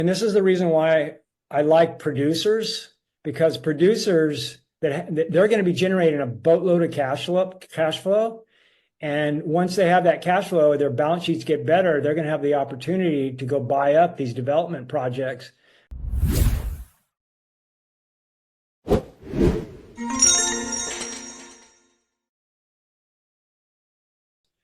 And this is the reason why I like producers, because producers they're going to be generating a boatload of cash flow. And once they have that cash flow, their balance sheets get better, they're going to have the opportunity to go buy up these development projects.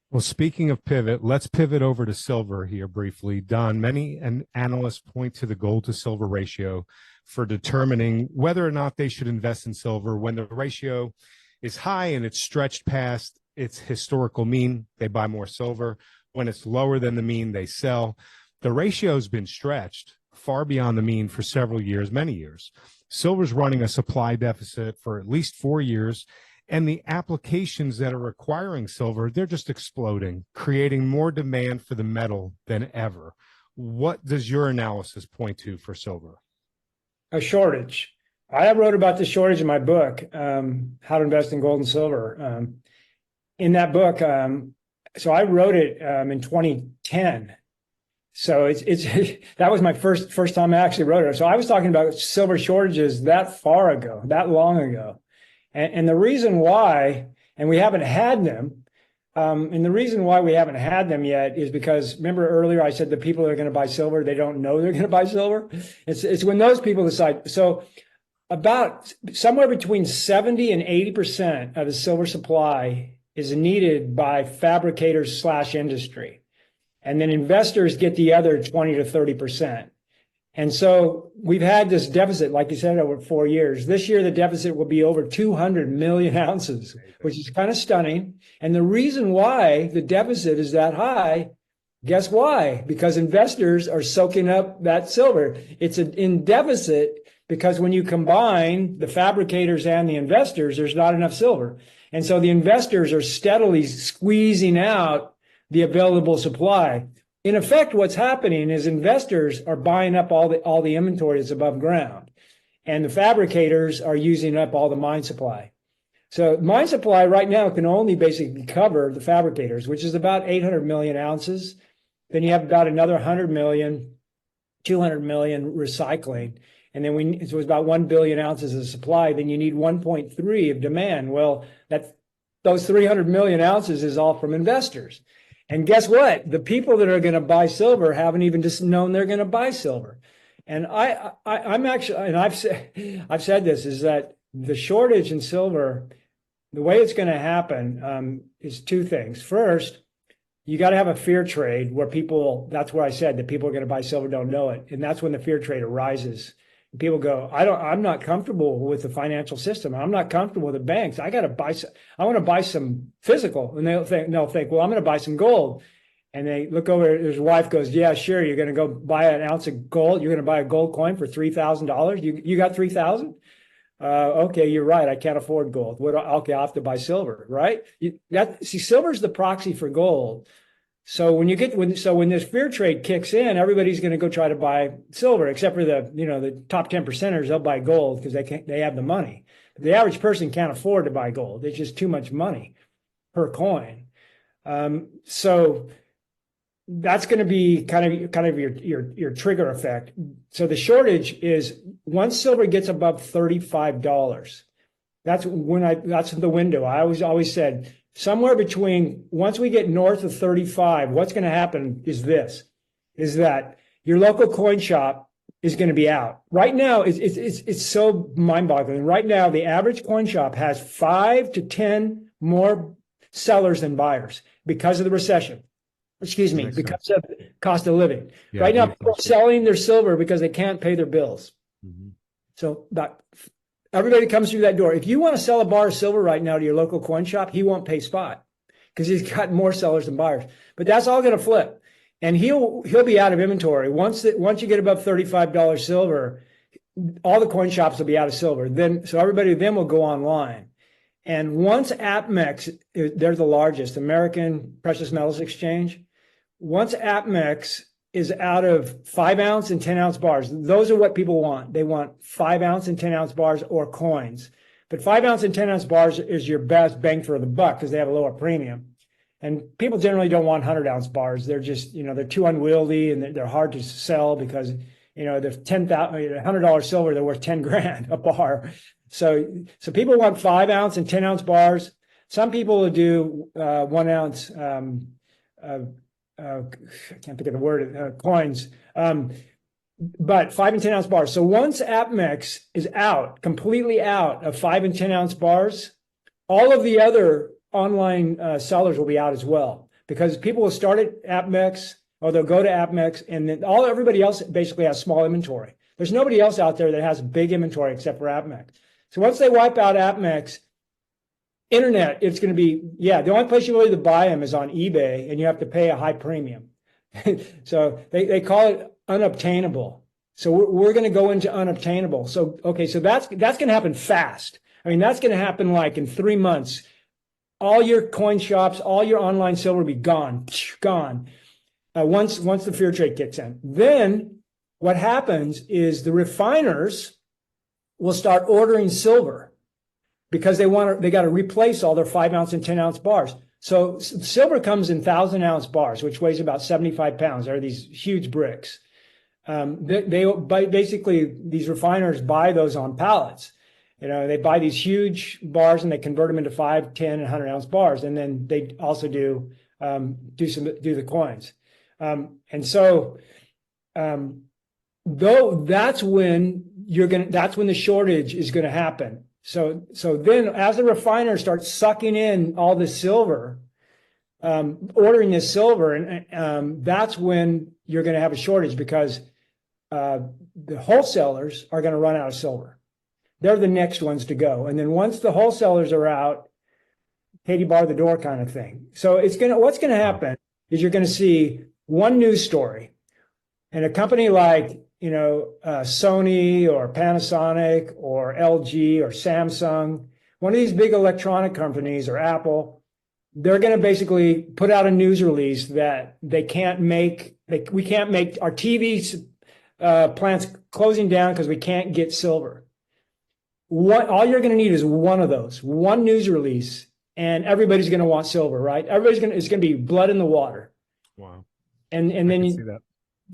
Well, speaking of pivot, let's pivot over to silver here briefly. Don, many analysts point to the gold to silver ratio for determining whether or not they should invest in silver. When the ratio is high and it's stretched past its historical mean, they buy more silver. When it's lower than the mean, they sell. The ratio's been stretched far beyond the mean for several years, many years. Silver's running a supply deficit for at least 4 years. And the applications that are requiring silver, they're just exploding, creating more demand for the metal than ever. What does your analysis point to for silver? A shortage. I wrote about the shortage in my book, How to Invest in Gold and Silver. In that book, so I wrote it in 2010. So it's that was my first time I actually wrote it. So I was talking about silver shortages that far ago, that long ago. And the reason why, and we haven't had them, and the reason why we haven't had them yet is because, remember earlier I said the people that are going to buy silver, they don't know they're going to buy silver. It's when those people decide. So about somewhere between 70 and 80% of the silver supply is needed by fabricators / industry. And then investors get the other 20 to 30%. And so we've had this deficit, like you said, over 4 years. This year, the deficit will be over 200 million ounces, which is kind of stunning. And the reason why the deficit is that high, guess why? Because investors are soaking up that silver. It's in deficit because when you combine the fabricators and the investors, there's not enough silver. And so the investors are steadily squeezing out the available supply. In effect, what's happening is investors are buying up all the inventory that's above ground, and the fabricators are using up all the mine supply. So mine supply right now can only basically cover the fabricators, which is about 800 million ounces. Then you have about another 100 million, 200 million recycling. And then so it's about 1 billion ounces of supply. Then you need 1.3 of demand. Well, those 300 million ounces is all from investors. And guess what? The people that are going to buy silver haven't even just known they're going to buy silver. And I'm actually, and I've said this, is that the shortage in silver, the way it's going to happen is two things. First, you got to have a fear trade where people, that's where I said that people are going to buy silver, don't know it. And that's when the fear trade arises. People go, I'm not comfortable with the financial system. I'm not comfortable with the banks. I want to buy some physical. And they'll think, well, I'm going to buy some gold. And they look over, his wife goes, yeah, sure. You're going to go buy an ounce of gold. You're going to buy a gold coin for $3,000. You got 3,000? Okay, you're right. I can't afford gold. Okay, I'll have to buy silver, right? See, silver is the proxy for gold. So when this fear trade kicks in, everybody's going to go try to buy silver, except for the top 10%ers. They'll buy gold because they have the money. But the average person can't afford to buy gold. It's just too much money per coin. So that's going to be kind of your trigger effect. So the shortage is once silver gets above $35. That's the window. I always said, somewhere between, once we get north of 35, what's going to happen is that your local coin shop is going to be out. Right now, it's so mind-boggling. Right now, the average coin shop has 5 to 10 more sellers than buyers because of the recession. Excuse me, because of cost of living. Yeah, right now, people are selling their silver because they can't pay their bills. Mm-hmm. So everybody comes through that door. If you want to sell a bar of silver right now to your local coin shop, he won't pay spot because he's got more sellers than buyers. But that's all going to flip, and he'll be out of inventory once you get above $35 silver. All the coin shops will be out of silver. So everybody then will go online, and once APMEX, they're the largest American precious metals exchange. Once APMEX is out of 5-ounce and 10-ounce bars. Those are what people want. They want 5-ounce and 10-ounce bars or coins. But 5-ounce and 10-ounce bars is your best bang for the buck because they have a lower premium. And people generally don't want 100-ounce bars. They're just, they're too unwieldy and they're hard to sell because there's $100 silver, they're worth 10 grand a bar. So people want 5 ounce and 10 ounce bars. Some people will do 1 ounce, I can't think of the word, coins, but 5 and 10 ounce bars. So once Mnt&x is out, completely out of 5 and 10 ounce bars, all of the other online sellers will be out as well, because people will start at Mnt&x, or they'll go to Mnt&x, and then everybody else basically has small inventory. There's nobody else out there that has big inventory except for Mnt&x. So once they wipe out Mnt&x, internet, it's going to be, the only place you really to buy them is on eBay, and you have to pay a high premium. So they call it unobtainable. So we're going to go into unobtainable. So, okay, so that's going to happen fast. I mean, that's going to happen like in 3 months. All your coin shops, all your online silver will be gone. Once the fear trade kicks in. Then what happens is the refiners will start ordering silver, because they got to replace all their 5 ounce and 10 ounce bars. So silver comes in 1,000 ounce bars, which weighs about 75 pounds. They're these huge bricks. Basically, these refiners buy those on pallets. They buy these huge bars and they convert them into 5, 10, and 100 ounce bars. And then they also do the coins. Though that's when the shortage is going to happen. So then as the refiners start sucking in all the silver, ordering this silver, and that's when you're going to have a shortage, because the wholesalers are going to run out of silver. They're the next ones to go. And then once the wholesalers are out, Katie bar the door kind of thing. So what's going to happen is you're going to see one news story, and a company like Sony or Panasonic or LG or Samsung, one of these big electronic companies, or Apple, they're going to basically put out a news release that we can't make our TV plants closing down because we can't get silver. All you're going to need is one of those, one news release, and everybody's going to want silver, right? It's going to be blood in the water. Wow. And then you see that.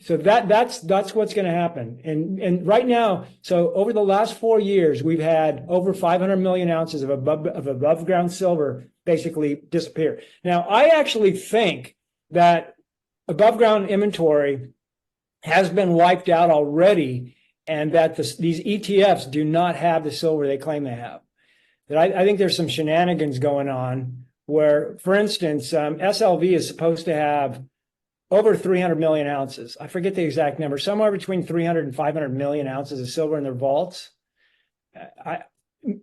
So that's what's going to happen. And right now, so over the last 4 years, we've had over 500 million ounces of above ground silver basically disappear. Now, I actually think that above ground inventory has been wiped out already, and that these ETFs do not have the silver they claim they have. That I think there's some shenanigans going on where, for instance, SLV is supposed to have over 300 million ounces. I forget the exact number, somewhere between 300 and 500 million ounces of silver in their vaults.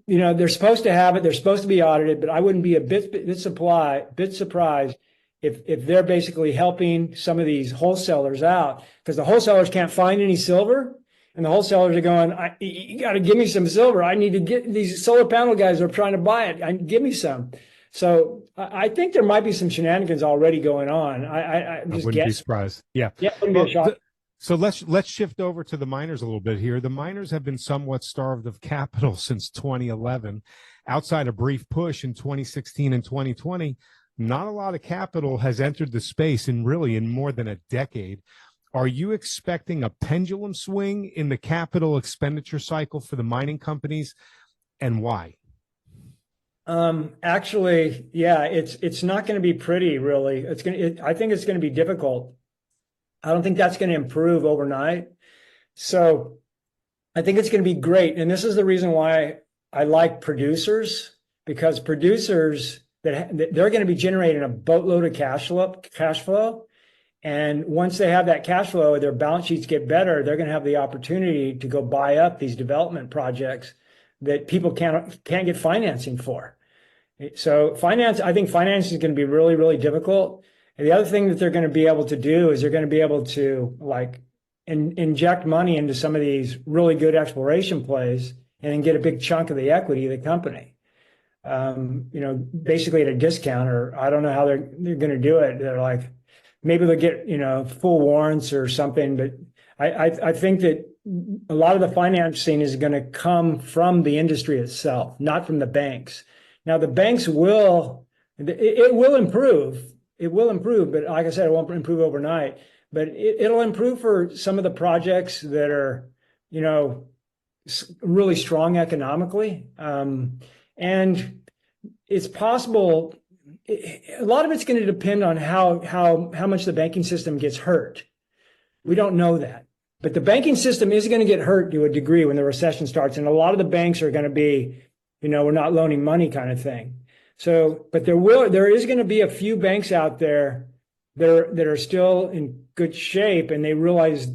They're supposed to have it. They're supposed to be audited, but I wouldn't be a bit surprised if they're basically helping some of these wholesalers out, because the wholesalers can't find any silver, and the wholesalers are going, you got to give me some silver. I need to get these solar panel guys are trying to buy it. Give me some. So I think there might be some shenanigans already going on. I wouldn't be surprised. Yeah. Yeah, it wouldn't be a shock. So let's shift over to the miners a little bit here. The miners have been somewhat starved of capital since 2011. Outside a brief push in 2016 and 2020, not a lot of capital has entered the space in more than a decade. Are you expecting a pendulum swing in the capital expenditure cycle for the mining companies, and why? Actually, yeah, it's not going to be pretty, really. I think it's going to be difficult. I don't think that's going to improve overnight. So I think it's going to be great. And this is the reason why I like producers, because producers they're going to be generating a boatload of cash flow. And once they have that cash flow, their balance sheets get better, they're going to have the opportunity to go buy up these development projects that people can't get financing for. So I think finance is going to be really, really difficult. And the other thing that they're going to be able to do is they're going to be able to inject money into some of these really good exploration plays, and then get a big chunk of the equity of the company. Basically at a discount, or I don't know how they're going to do it. They're like, maybe they'll get, full warrants or something. But I think that a lot of the financing is going to come from the industry itself, not from the banks. Now, the banks it will improve. It will improve, but like I said, it won't improve overnight. but it'll improve for some of the projects that are, you know, really strong economically. And it's possible, a lot of it's going to depend on how much the banking system gets hurt. We don't know that. But the banking system is going to get hurt to a degree when the recession starts. And a lot of the banks are going to be, you know, we're not loaning money kind of thing. So, but there is going to be a few banks out there that are still in good shape, and they realize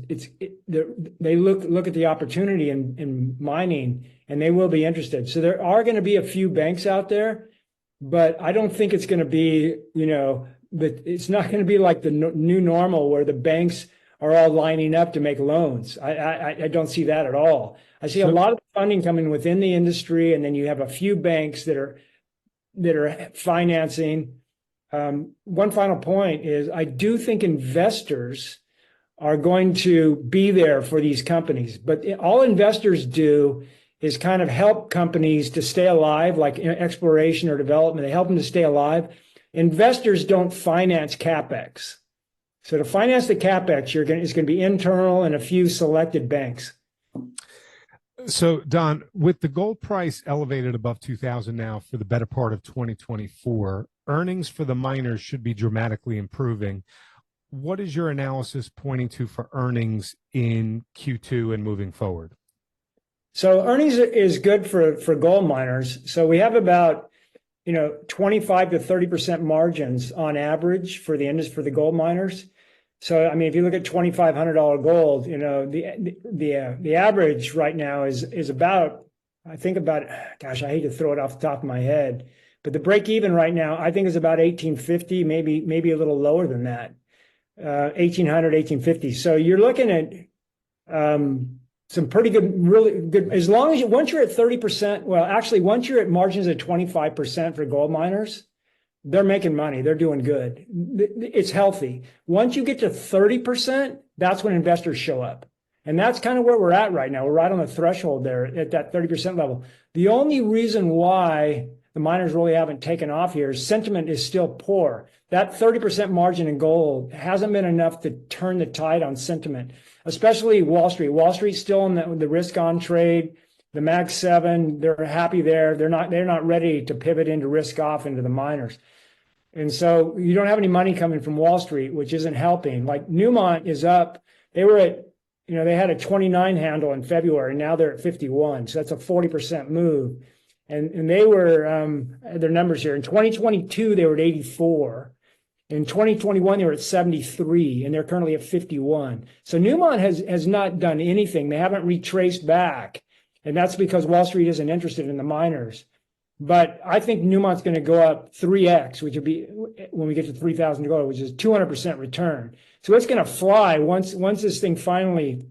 they look at the opportunity in mining, and they will be interested. So there are going to be a few banks out there, but I don't think it's going to be, you know, but it's not going to be like the new normal where the banks are all lining up to make loans. I don't see that at all. I see a lot of funding coming within the industry, and then you have a few banks that are financing. One final point is I do think investors are going to be there for these companies, but all investors do is kind of help companies to stay alive, like exploration or development. They help them to stay alive. Investors don't finance CapEx. So to finance the CapEx, it's going to be internal and a few selected banks. So, Don, with the gold price elevated above 2,000 now for the better part of 2024, earnings for the miners should be dramatically improving. What is your analysis pointing to for earnings in Q2 and moving forward? So earnings is good for gold miners. So we have about, you know, 25 to 30% margins on average for the industry, for the gold miners. So, I mean, if you look at $2,500 gold, you know, the average right now is about, I think about, gosh, I hate to throw it off the top of my head, but the break even right now, I think is about 1,850, maybe a little lower than that, 1,800, 1,850. So you're looking at some pretty good, really good, as long as once you're at 30%, well, actually, once you're at margins at 25% for gold miners, they're making money. They're doing good. It's healthy. Once you get to 30%, that's when investors show up. And that's kind of where we're at right now. We're right on the threshold there at that 30% level. The only reason why the miners really haven't taken off here is sentiment is still poor. That 30% margin in gold hasn't been enough to turn the tide on sentiment, especially Wall Street. Wall Street's still in the risk on trade. The Mag 7, they're happy there. They're not ready to pivot into risk off into the miners. And so you don't have any money coming from Wall Street, which isn't helping. Like Newmont is up. They were at, you know, they had a 29 handle in February. Now they're at 51. So that's a 40% move. And they were, their numbers here. In 2022, they were at 84. In 2021, they were at 73, and they're currently at 51. So Newmont has not done anything. They haven't retraced back. And that's because Wall Street isn't interested in the miners. But I think Newmont's going to go up 3x, which would be when we get to $3,000, which is 200% return. So it's going to fly once this thing finally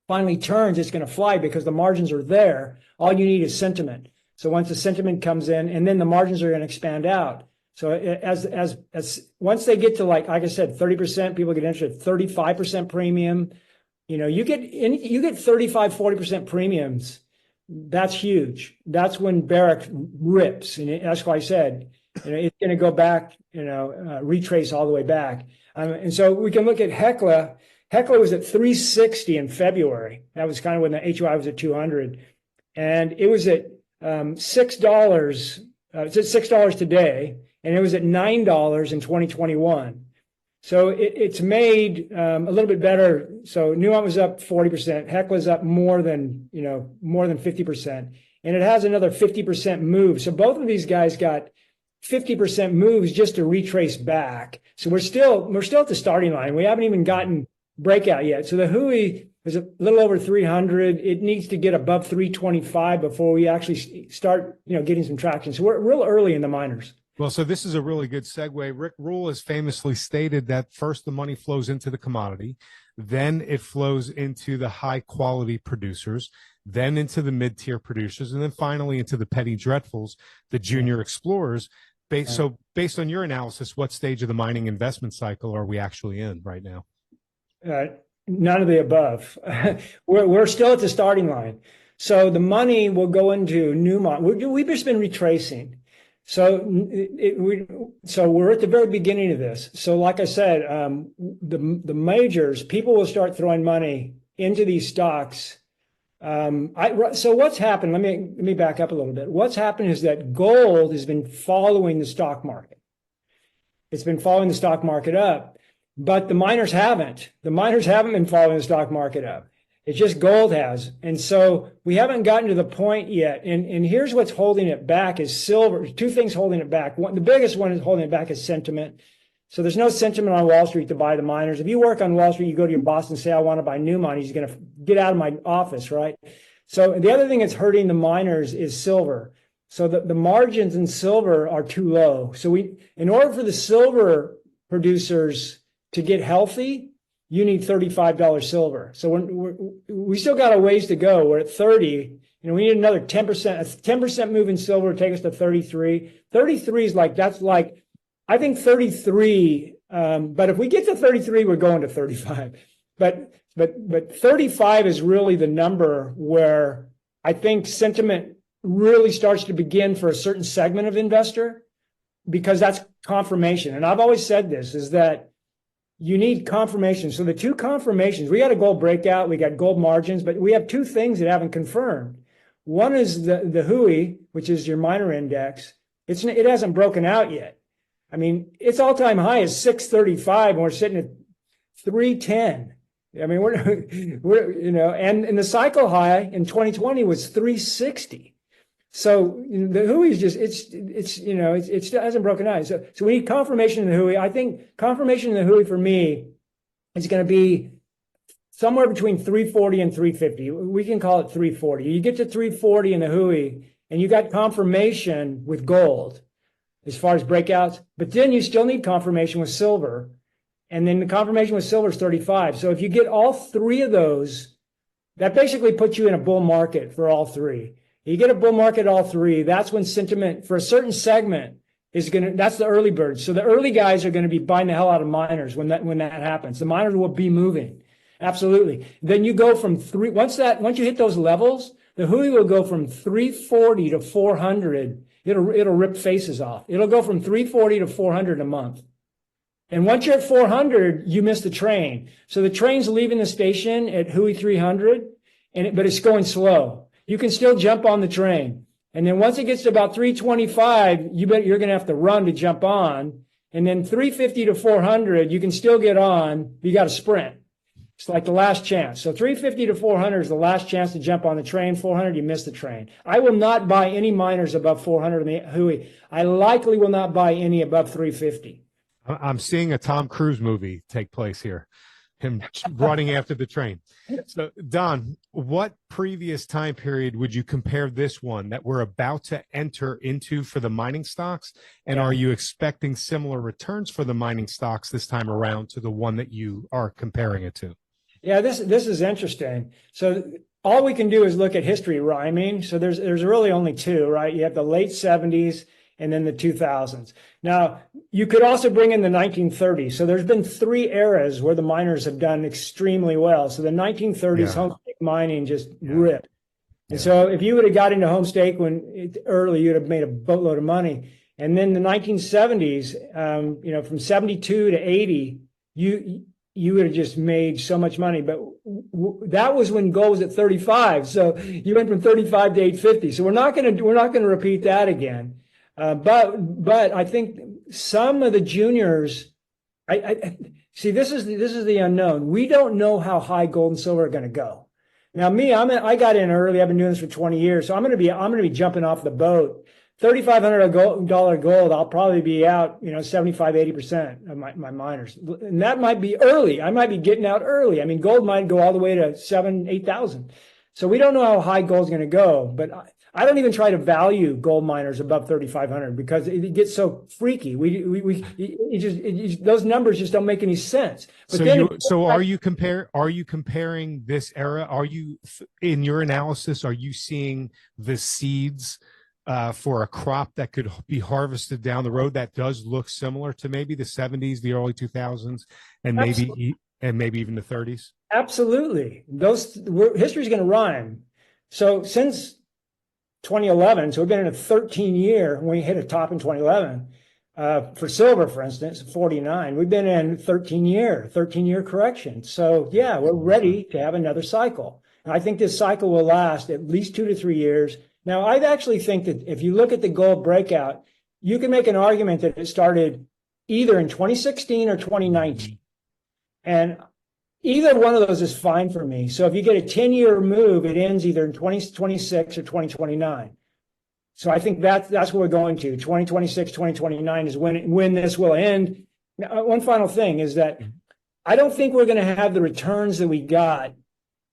turns. It's going to fly because the margins are there. All you need is sentiment. So once the sentiment comes in, and then the margins are going to expand out. So as once they get to like I said, 30%, people get interested. 35% premium. You know, you get 35, 40% premiums. That's huge. That's when Barrick rips. And that's why I said, you know, it's going to go back, you know, retrace all the way back. And so we can look at Hecla. Hecla was at 360 in February. That was kind of when the HOI was at 200. And it was at $6. It's at $6 today. And it was at $9 in 2021. So it's made a little bit better. So Newmont was up 40%. Hecla's up more than 50%. And it has another 50% move. So both of these guys got 50% moves just to retrace back. So we're still at the starting line. We haven't even gotten breakout yet. So the Hui is a little over 300. It needs to get above 325 before we actually start, you know, getting some traction. So we're real early in the miners. Well, so this is a really good segue. Rick Rule has famously stated that first the money flows into the commodity, then it flows into the high quality producers, then into the mid-tier producers, and then finally into the petty dreadfuls, the junior explorers. So based on your analysis, what stage of the mining investment cycle are we actually in right now? None of the above. We're still at the starting line. So the money will go into Newmont. We've just been retracing. So we're at the very beginning of this. So like I said, the majors, people will start throwing money into these stocks. So what's happened? Let me back up a little bit. What's happened is that gold has been following the stock market. It's been following the stock market up, but the miners haven't. The miners haven't been following the stock market up. It's just gold has. And so we haven't gotten to the point yet. And here's what's holding it back is silver. Two things holding it back. The biggest one is holding it back is sentiment. So there's no sentiment on Wall Street to buy the miners. If you work on Wall Street, you go to your boss and say, I want to buy new money. He's going to get out of my office, right? So the other thing that's hurting the miners is silver. So the margins in silver are too low. So in order for the silver producers to get healthy, you need $35 silver. So we still got a ways to go. We're at 30. We need another 10%. A 10% move in silver would take us to 33. 33 is I think 33. But if we get to 33, we're going to 35. But 35 is really the number where I think sentiment really starts to begin for a certain segment of investor, because that's confirmation. And I've always said this, is that you need confirmation. So the two confirmations, we got a gold breakout, we got gold margins, but we have two things that haven't confirmed. One is the HUI, which is your miner index. It hasn't broken out yet. I mean, its all-time high is 635, and we're sitting at 310. I mean, we're and the cycle high in 2020 was 360. So the HUI is just it still hasn't broken out. So we need confirmation in the HUI. I think confirmation in the HUI for me is going to be somewhere between 340 and 350. We can call it 340. You get to 340 in the HUI, and you got confirmation with gold as far as breakouts, but then you still need confirmation with silver, and then the confirmation with silver is 35. So if you get all three of those, that basically puts you in a bull market for all three. You get a bull market all three, that's when sentiment for a certain segment that's the early birds. So the early guys are going to be buying the hell out of miners when that happens. The miners will be moving. Absolutely. Then you go from once you hit those levels, the HUI will go from 340 to 400. It'll rip faces off. It'll go from 340 to 400 in a month. And once you're at 400, you miss the train. So the train's leaving the station at HUI 300, but it's going slow. You can still jump on the train. And then once it gets to about 325, you're going to have to run to jump on. And then 350 to 400, you can still get on. You got to sprint. It's like the last chance. So 350 to 400 is the last chance to jump on the train. 400, you miss the train. I will not buy any miners above 400 in the HUI. I likely will not buy any above 350. I'm seeing a Tom Cruise movie take place here, him running after the train. So, Don, what previous time period would you compare this one that we're about to enter into for the mining stocks? And are you expecting similar returns for the mining stocks this time around to the one that you are comparing it to? Yeah, this is interesting. So all we can do is look at history rhyming. So there's really only two, right? You have the late 70s and then the 2000s. Now, you could also bring in the 1930s. So there's been three eras where the miners have done extremely well. So the 1930s, homestake mining just ripped. And so if you would have got into homestake early, you'd have made a boatload of money. And then the 1970s, from 72 to 80, you would have just made so much money. But that was when gold was at 35. So you went from 35 to 850. So we're not going to repeat that again. But I think some of the juniors, I see, this is the unknown. We don't know how high gold and silver are going to go. Now, I got in early. I've been doing this for 20 years, so I'm going to be jumping off the boat. $3,500 gold, I'll probably be out, 75, 80% of my miners, and that might be early. I might be getting out early. I mean, gold might go all the way to 7,000, 8,000. So we don't know how high gold's going to go, but I don't even try to value gold miners above 3,500 because it gets so freaky. Those numbers just don't make any sense. But are you comparing this era? Are you, in your analysis, are you seeing the seeds for a crop that could be harvested down the road that does look similar to maybe the 70s, the early 2000s, and maybe even the 30s? Absolutely. History's going to rhyme. So since 2011. So we've been in a 13-year, when we hit a top in 2011. For silver, for instance, 49. We've been in 13-year correction. So yeah, we're ready to have another cycle. And I think this cycle will last at least 2 to 3 years. Now, I actually think that if you look at the gold breakout, you can make an argument that it started either in 2016 or 2019. And either one of those is fine for me. So if you get a 10-year move, it ends either in 2026 or 2029. So I think that's what we're going to. 2026, 2029 is when this will end. Now, one final thing is that I don't think we're going to have the returns that we got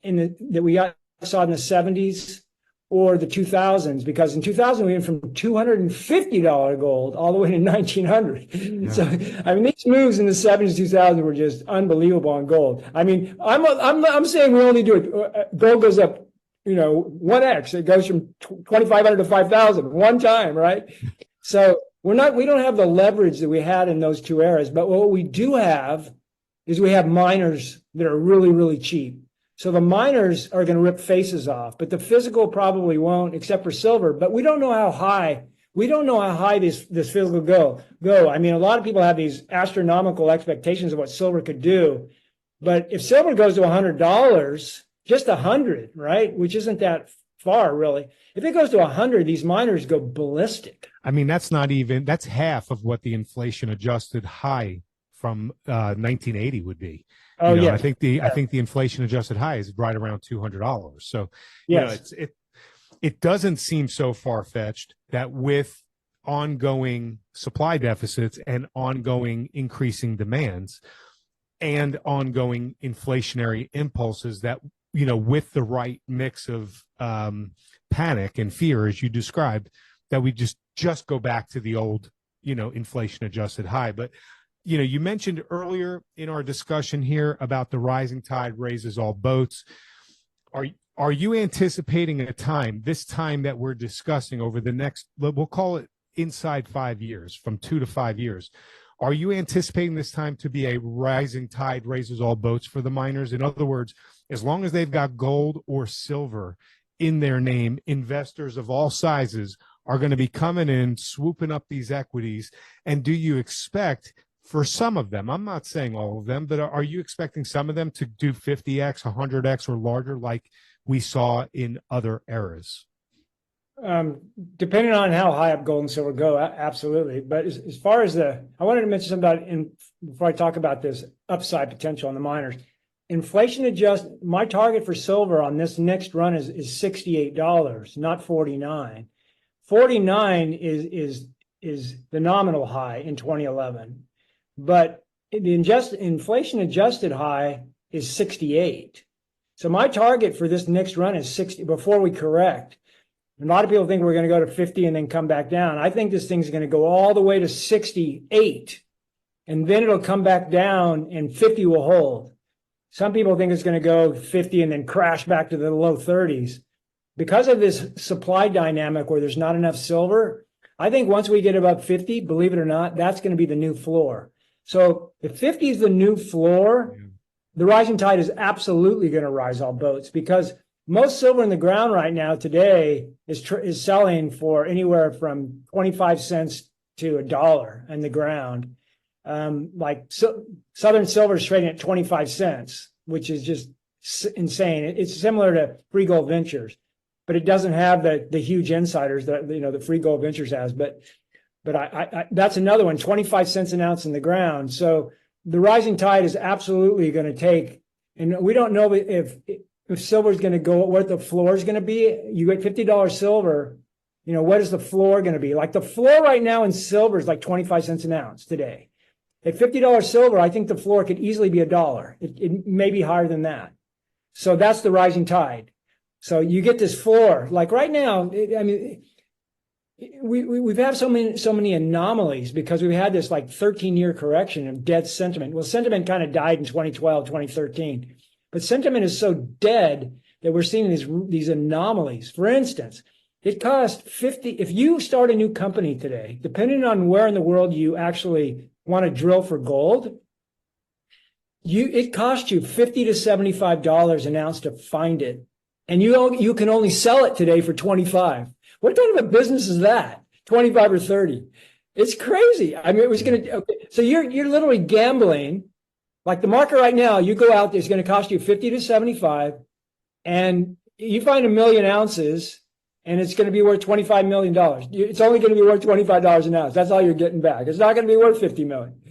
saw in the 70s or the 2000s, because in 2000 we went from $250 gold all the way to 1900. Yeah. So I mean, these moves in the 70s, 2000s were just unbelievable on gold. I mean, I'm saying we only do it. Gold goes up, 1x. It goes from 2,500 to 5,000 one time, right? So we don't have the leverage that we had in those two eras. But what we do have is we have miners that are really, really cheap. So the miners are going to rip faces off, but the physical probably won't, except for silver. But we don't know how high. We don't know how high this physical go. I mean, a lot of people have these astronomical expectations of what silver could do. But if silver goes to $100, just 100, right? Which isn't that far, really. If it goes to 100, these miners go ballistic. I mean, that's half of what the inflation adjusted high from 1980 would be. Oh, yeah. I think the inflation adjusted high is right around $200. So, yes. It doesn't seem so far-fetched that with ongoing supply deficits and ongoing increasing demands and ongoing inflationary impulses, that with the right mix of panic and fear, as you described, that we just go back to the old, inflation adjusted high. But, you mentioned earlier in our discussion here about the rising tide raises all boats. Are you anticipating this time that we're discussing over the next, we'll call it inside 5 years, from 2 to 5 years? Are you anticipating this time to be a rising tide raises all boats for the miners? In other words, as long as they've got gold or silver in their name, investors of all sizes are going to be coming in, swooping up these equities. And do you expect, for some of them, I'm not saying all of them, but are you expecting some of them to do 50x, 100x, or larger like we saw in other eras? Depending on how high up gold and silver go, absolutely. But as far as I wanted to mention something about, before I talk about this upside potential on the miners. Inflation adjust, my target for silver on this next run is $68, not 49. 49 is the nominal high in 2011, but the inflation adjusted high is 68. So my target for this next run is 60 before we correct. A lot of people think we're going to go to 50 and then come back down. I think this thing's going to go all the way to 68, and then it'll come back down and 50 will hold. Some people think it's going to go 50 and then crash back to the low 30s. Because of this supply dynamic where there's not enough silver, I think once we get above 50, believe it or not, that's going to be the new floor. So if 50 is the new floor, the rising tide is absolutely going to rise all boats, because most silver in the ground right now today is selling for anywhere from 25 cents to $1 in the ground. Southern Silver is trading at 25 cents, which is just insane. It's similar to Free Gold Ventures, but it doesn't have the huge insiders that the Free Gold Ventures has. But I that's another one, 25 cents an ounce in the ground. So the rising tide is absolutely going to take, and we don't know if silver is going to go, what the floor is going to be. You get $50 silver, what is the floor going to be? Like the floor right now in silver is like 25 cents an ounce today. At $50 silver, I think the floor could easily be $1. It may be higher than that. So that's the rising tide. So you get this floor. Like right now, we've had so many anomalies because we've had this like 13-year correction of dead sentiment. Well, sentiment kind of died in 2012, 2013. But sentiment is so dead that we're seeing these anomalies. For instance, it costs 50, if you start a new company today, depending on where in the world you actually want to drill for gold, it costs you $50 to $75 an ounce to find it. And you can only sell it today for 25. What kind of a business is that? 25 or 30. It's crazy. I mean, it was going to, okay. So you're literally gambling. Like the market right now, you go out there, it's going to cost you 50 to 75, and you find 1,000,000 ounces and it's going to be worth $25 million. It's only going to be worth $25 an ounce. That's all you're getting back. It's not going to be worth 50 million.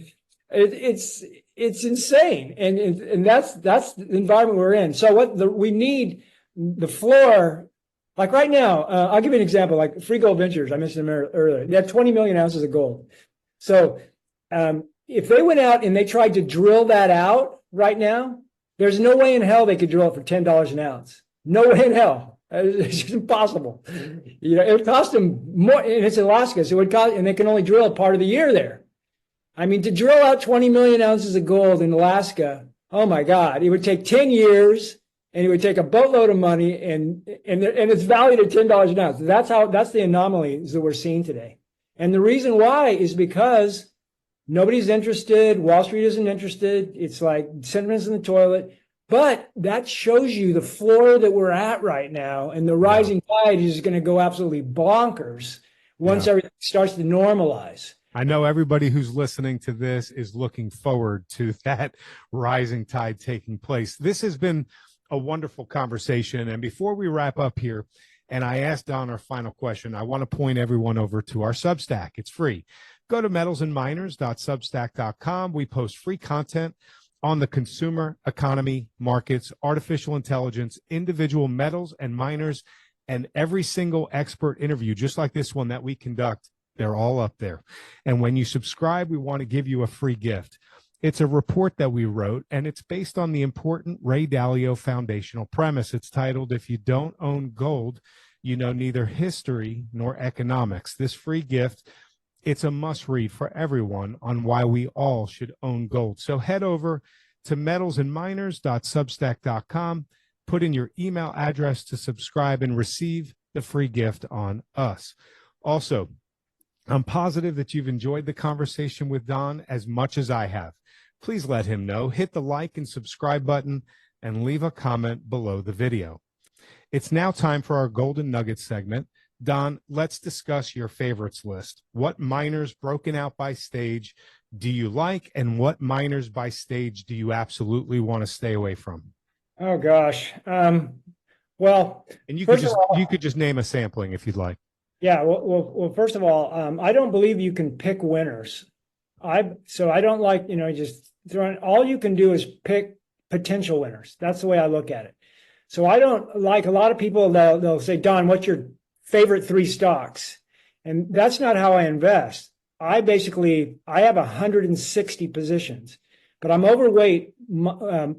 It's insane. And that's the environment we're in. So we need the floor. Like right now, I'll give you an example, like Free Gold Ventures, I mentioned them earlier. They have 20 million ounces of gold. So if they went out and they tried to drill that out right now, there's no way in hell they could drill it for $10 an ounce. No way in hell. It's just impossible. It would cost them more, and it's Alaska, so it would cost, and they can only drill part of the year there. I mean, to drill out 20 million ounces of gold in Alaska, oh my God, it would take 10 years. And it would take a boatload of money, and it's valued at $10 an ounce. That's the anomalies that we're seeing today. And the reason why is because nobody's interested. Wall Street isn't interested. It's like sentiment's in the toilet. But that shows you the floor that we're at right now, and the rising tide is going to go absolutely bonkers once everything starts to normalize. I know everybody who's listening to this is looking forward to that rising tide taking place. This has been a wonderful conversation. And before we wrap up here, and I asked Don our final question, I want to point everyone over to our Substack. It's free. Go to metalsandminers.substack.com. We post free content on the consumer, economy, markets, artificial intelligence, individual metals and miners, and every single expert interview, just like this one that we conduct. They're all up there. And when you subscribe, we want to give you a free gift. It's a report that we wrote, and it's based on the important Ray Dalio foundational premise. It's titled, "If You Don't Own Gold, You Know Neither History Nor Economics." This free gift, it's a must-read for everyone on why we all should own gold. So head over to metalsandminers.substack.com, put in your email address to subscribe, and receive the free gift on us. Also, I'm positive that you've enjoyed the conversation with Don as much as I have. Please let him know. Hit the like and subscribe button and leave a comment below the video. It's now time for our Golden Nuggets segment. Don, let's discuss your favorites list. What miners broken out by stage do you like, and what miners by stage do you absolutely want to stay away from? Oh, gosh. Well, and you could just name a sampling if you'd like. Yeah. Well, first of all, I don't believe you can pick winners. So I don't like, just throwing, all you can do is pick potential winners. That's the way I look at it. So I don't like, a lot of people, they'll say, Don, what's your favorite 3 stocks? And that's not how I invest. I have 160 positions, but I'm overweight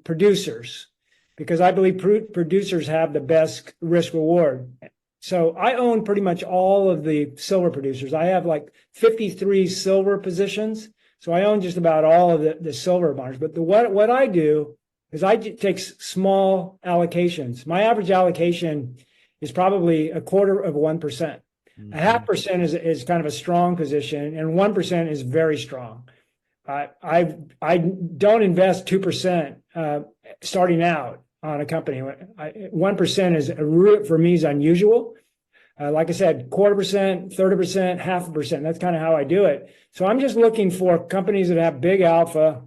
producers because I believe producers have the best risk reward. So I own pretty much all of the silver producers. I have like 53 silver positions. So I own just about all of the silver miners. But what I do is I take small allocations. My average allocation is probably 1/4% of 1%. Mm-hmm. 0.5% is kind of a strong position, and 1% is very strong. I don't invest 2% starting out on a company. 1% is for me is unusual. Like I said, 1/4%, 30%, 0.5%. That's kind of how I do it. So I'm just looking for companies that have big alpha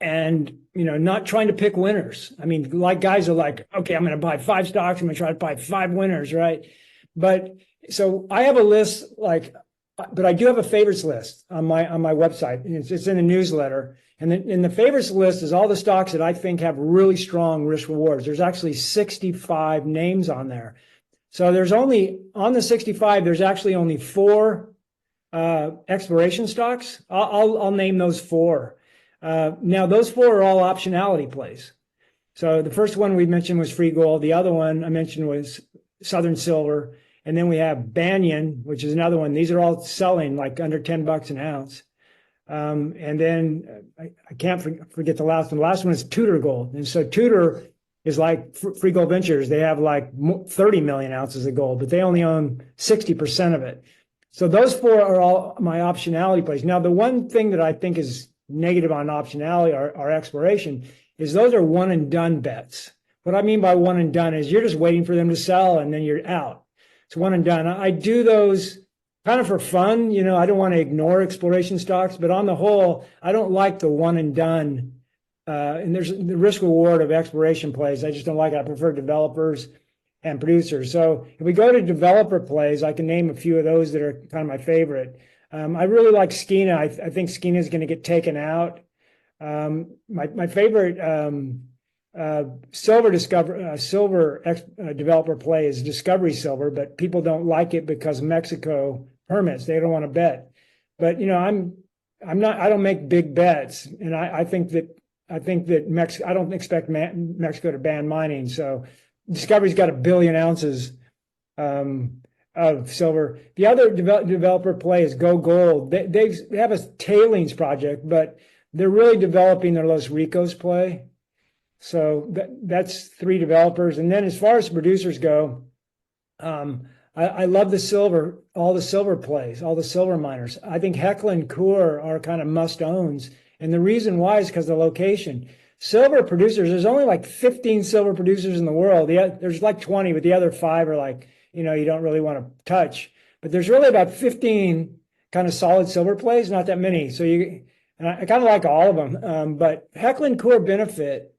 and, not trying to pick winners. I mean, like guys are like, okay, I'm going to buy 5 stocks. I'm going to try to buy 5 winners, right? But so I have a list but I do have a favorites list on my website. It's in the newsletter. And in the favorites list is all the stocks that I think have really strong risk rewards. There's actually 65 names on there. So on the 65, there's actually only 4 exploration stocks. I'll name those 4. Now those 4 are all optionality plays. So the first one we mentioned was Free Gold. The other one I mentioned was Southern Silver. And then we have Banyan, which is another one. These are all selling like under $10 an ounce. And then I can't forget the last one. The last one is Tudor Gold. And so Tudor is like Free Gold Ventures. They have like 30 million ounces of gold, but they only own 60% of it. So those 4 are all my optionality plays. Now, the one thing that I think is negative on optionality or exploration is those are one and done bets. What I mean by one and done is you're just waiting for them to sell and then you're out. It's one and done. I do those kind of for fun. You know, I don't want to ignore exploration stocks, but on the whole, I don't like the one and done. And there's the risk reward of exploration plays. I just don't like it. I prefer developers and producers. So if we go to developer plays, I can name a few of those that are kind of my favorite. I really like Skeena. I think Skeena is going to get taken out. My favorite silver developer play is Discovery Silver, but people don't like it because Mexico permits. They don't want to bet. But you know, I'm not. I don't make big bets, and I think that Mexico. I don't expect Mexico to ban mining. So Discovery's got 1 billion ounces of silver. The other developer play is Go Gold. They have a tailings project, but they're really developing their Los Ricos play. So that's 3 developers. And then as far as producers go, I love all the silver plays, all the silver miners. I think Hecla and Coeur are kind of must-owns. And the reason why is because the location. Silver producers, there's only like 15 silver producers in the world. There's like 20, but the other 5 are like, you know, you don't really want to touch. But there's really about 15 kind of solid silver plays, not that many. So and I kind of like all of them. But Hecla and Coeur benefit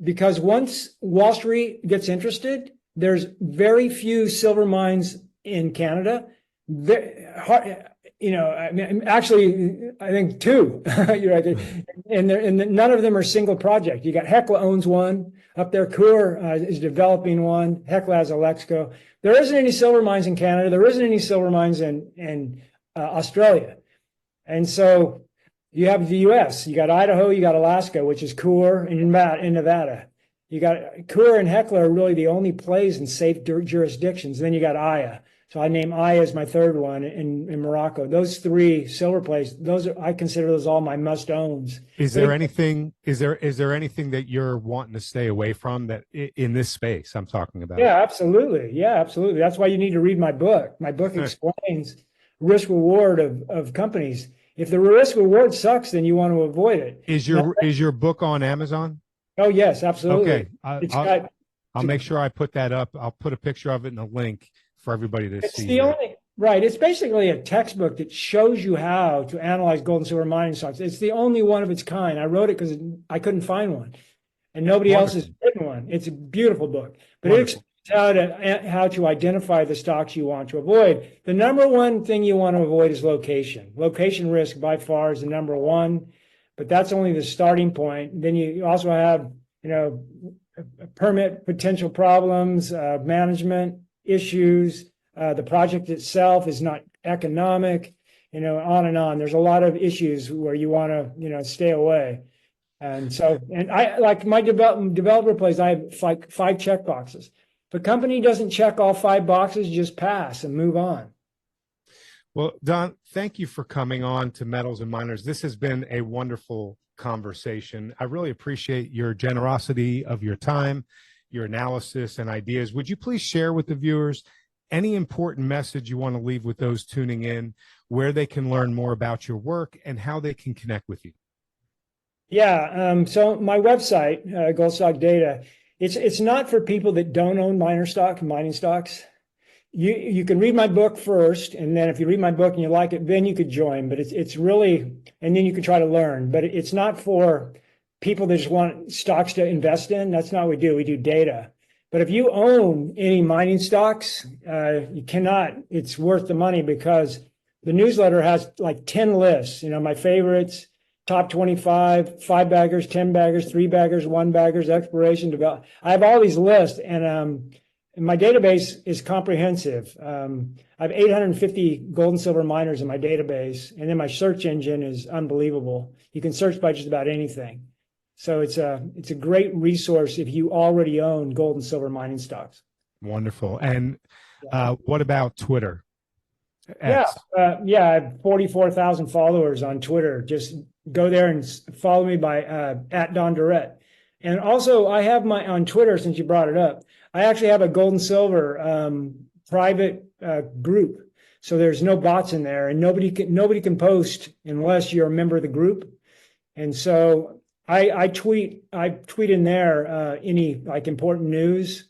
because once Wall Street gets interested, there's very few silver mines in Canada. You know, I mean, actually, I think 2. You're right, and none of them are single project. You got Hecla owns one up there. Coeur is developing one. Hecla has Alexco. There isn't any silver mines in Canada. There isn't any silver mines in Australia, and so you have the U.S. You got Idaho. You got Alaska, which is Coeur, and in Nevada. You got Coeur and Hecla are really the only plays in safe jurisdictions. Then you got Aya. So I name Aya as my third one in Morocco. Those 3 silver plays, I consider those all my must-owns. Is there anything that you're wanting to stay away from that in this space I'm talking about? Yeah, absolutely. Yeah, absolutely. That's why you need to read my book. My book explains risk reward of companies. If the risk reward sucks, then you want to avoid it. Is your book on Amazon? Oh yes, absolutely. Okay. I'll make sure I put that up. I'll put a picture of it and a link for everybody to see. It's basically a textbook that shows you how to analyze gold and silver mining stocks. It's the only one of its kind. I wrote it because I couldn't find one, and nobody else has written one. It's a beautiful book, but it explains how to identify the stocks you want to avoid. The number one thing you want to avoid is location. Location risk by far is the number one, but that's only the starting point. Then you also have, you know, permit potential problems, management issues. The project itself is not economic, you know, on and on. There's a lot of issues where you want to, you know, stay away. And so, and I like my developer plays, I have like 5 check boxes. If a company doesn't check all 5 boxes, just pass and move on. Well, Don, thank you for coming on to Metals and Miners. This has been a wonderful conversation. I really appreciate your generosity of your time, your analysis and ideas. Would you please share with the viewers any important message you want to leave with those tuning in, where they can learn more about your work and how they can connect with you? Yeah, so my website, Gold Stock Data, it's not for people that don't own mining stocks. You can read my book first, and then if you read my book and you like it, then you could join. But it's really, and then you can try to learn. But it's not for people that just want stocks to invest in. That's not what we do. We do data. But if you own any mining stocks, you cannot. It's worth the money because the newsletter has like 10 lists. You know, my favorites, top 25, 5 baggers, 10 baggers, 3 baggers, 1 baggers, exploration, develop. I have all these lists, and my database is comprehensive. I have 850 gold and silver miners in my database, and then my search engine is unbelievable. You can search by just about anything. So it's a great resource if you already own gold and silver mining stocks. Wonderful. And what about Twitter? Yeah, I have 44,000 followers on Twitter. Just go there and follow me by at Don Durrett. And also, I have on Twitter, since you brought it up, I actually have a gold and silver private group. So there's no bots in there, and nobody can post unless you're a member of the group. And so I tweet in there any like important news.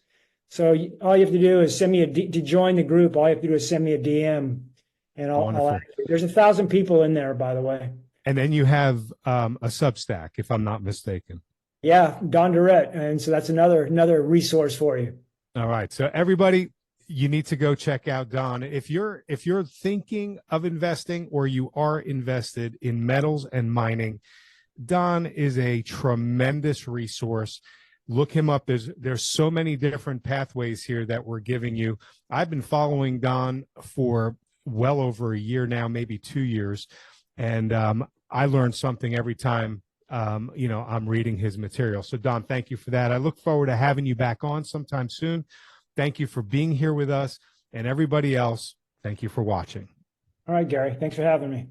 So all you have to do is send me to join the group. All you have to do is send me a DM, and I'll Wonderful. add you. There's 1,000 people in there, by the way. And then you have a Substack, if I'm not mistaken. Yeah, Don Durrett, and so that's another resource for you. All right. So everybody, you need to go check out Don. If you're thinking of investing or you are invested in metals and mining, Don is a tremendous resource. Look him up. There's so many different pathways here that we're giving you. I've been following Don for well over a year now, maybe 2 years, and I learn something every time I'm reading his material. So Don, thank you for that. I look forward to having you back on sometime soon. Thank you for being here with us, and everybody else, thank you for watching. All right, Gary, thanks for having me.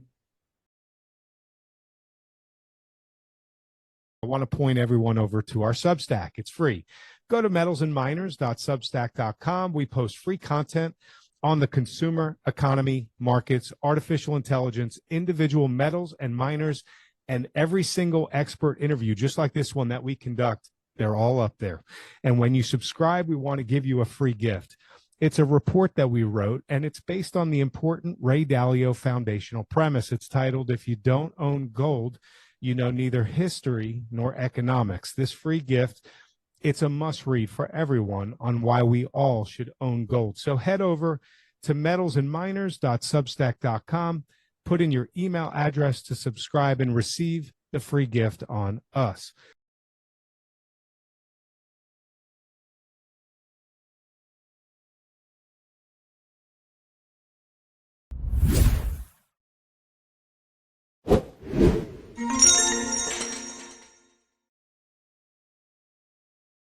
I want to point everyone over to our Substack. It's free. Go to metalsandminers.substack.com. We post free content on the consumer, economy, markets, artificial intelligence, individual metals and miners, and every single expert interview, just like this one that we conduct. They're all up there. And when you subscribe, we want to give you a free gift. It's a report that we wrote, and it's based on the important Ray Dalio foundational premise. It's titled, "If You Don't Own Gold, You Know Neither History Nor Economics." This free gift, it's a must read for everyone on why we all should own gold. So head over to metalsandminers.substack.com, put in your email address to subscribe and receive the free gift on us.